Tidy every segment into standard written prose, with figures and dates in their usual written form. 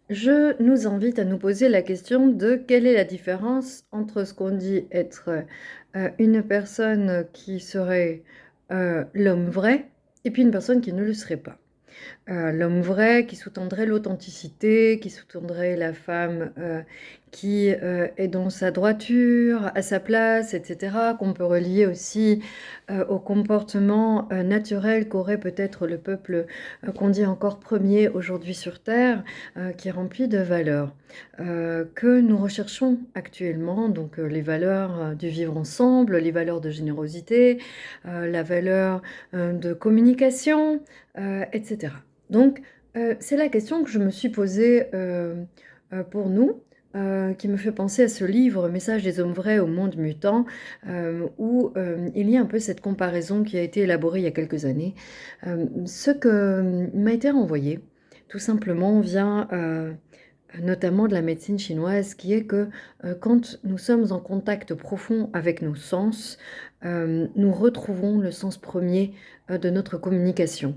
Je nous invite à nous poser la question de quelle est la différence entre ce qu'on dit être une personne qui serait l'homme vrai et puis une personne qui ne le serait pas. L'homme vrai qui sous-tendrait l'authenticité, qui sous-tendrait la femme qui est dans sa droiture, à sa place, etc., qu'on peut relier aussi au comportement naturel qu'aurait peut-être le peuple qu'on dit encore premier aujourd'hui sur Terre, qui est rempli de valeurs que nous recherchons actuellement, donc les valeurs du vivre ensemble, les valeurs de générosité, la valeur de communication, etc. Donc, c'est la question que je me suis posée pour nous, qui me fait penser à ce livre Message des hommes vrais au monde mutant, où il y a un peu cette comparaison qui a été élaborée il y a quelques années. Ce que m'a été renvoyé, tout simplement, vient notamment de la médecine chinoise, qui est que quand nous sommes en contact profond avec nos sens, nous retrouvons le sens premier de notre communication.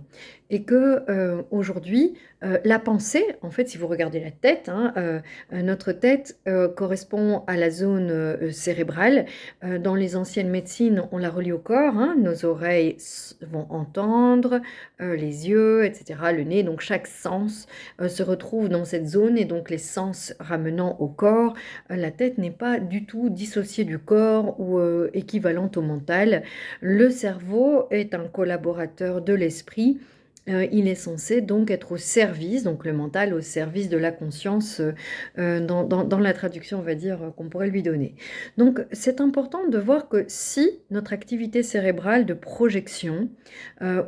Et que aujourd'hui, la pensée, en fait, si vous regardez la tête, hein, notre tête correspond à la zone cérébrale. Dans les anciennes médecines, on la relie au corps, hein, nos oreilles vont entendre, les yeux, etc., le nez, donc chaque sens se retrouve dans cette zone et donc les sens ramenant au corps, la tête n'est pas du tout dissociée du corps ou équivalente au mental. Le cerveau est un collaborateur de l'esprit. Il est censé donc être au service, donc le mental au service de la conscience dans la traduction, on va dire, qu'on pourrait lui donner. Donc c'est important de voir que si notre activité cérébrale de projection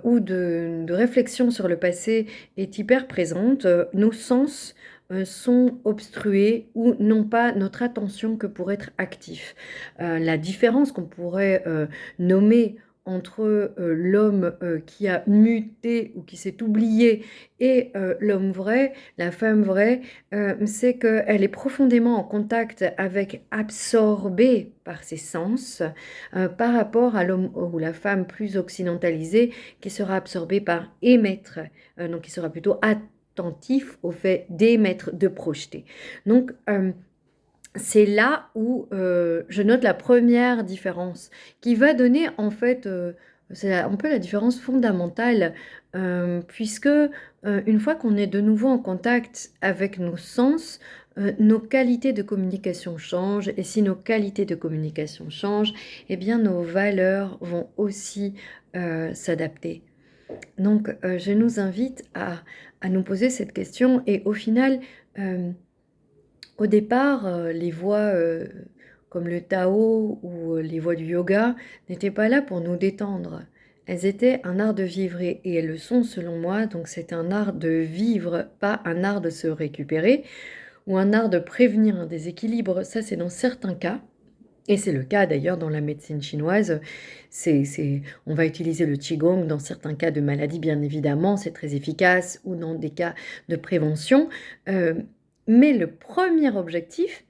ou de réflexion sur le passé est hyper présente, nos sens sont obstrués ou n'ont pas notre attention que pour être actifs. La différence qu'on pourrait nommer entre l'homme qui a muté ou qui s'est oublié et l'homme vrai, la femme vraie, c'est qu'elle est profondément en contact avec, absorbée par ses sens, par rapport à l'homme ou la femme plus occidentalisée qui sera absorbée par émettre, donc qui sera plutôt attentif au fait d'émettre, de projeter. Donc, c'est là où je note la première différence qui va donner en fait, c'est un peu la différence fondamentale, puisque une fois qu'on est de nouveau en contact avec nos sens, nos qualités de communication changent, et si nos qualités de communication changent, eh bien nos valeurs vont aussi s'adapter. Donc je nous invite à nous poser cette question et au final, euh, au départ, les voies comme le Tao ou les voies du yoga n'étaient pas là pour nous détendre. Elles étaient un art de vivre et elles le sont selon moi. Donc c'est un art de vivre, pas un art de se récupérer ou un art de prévenir un déséquilibre. Ça, c'est dans certains cas. Et c'est le cas d'ailleurs dans la médecine chinoise. On va utiliser le Qigong dans certains cas de maladie, bien évidemment, c'est très efficace, ou dans des cas de prévention. Euh, mais le premier objectif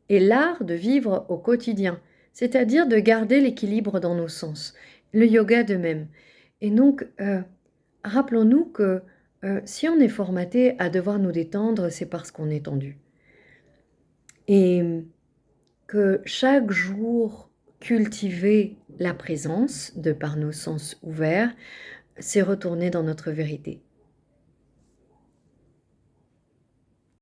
est l'art de vivre au quotidien, c'est-à-dire de garder l'équilibre dans nos sens. Le yoga de même. Et donc, rappelons-nous que si on est formaté à devoir nous détendre, c'est parce qu'on est tendu. Et que chaque jour, cultiver la présence de par nos sens ouverts, c'est retourner dans notre vérité.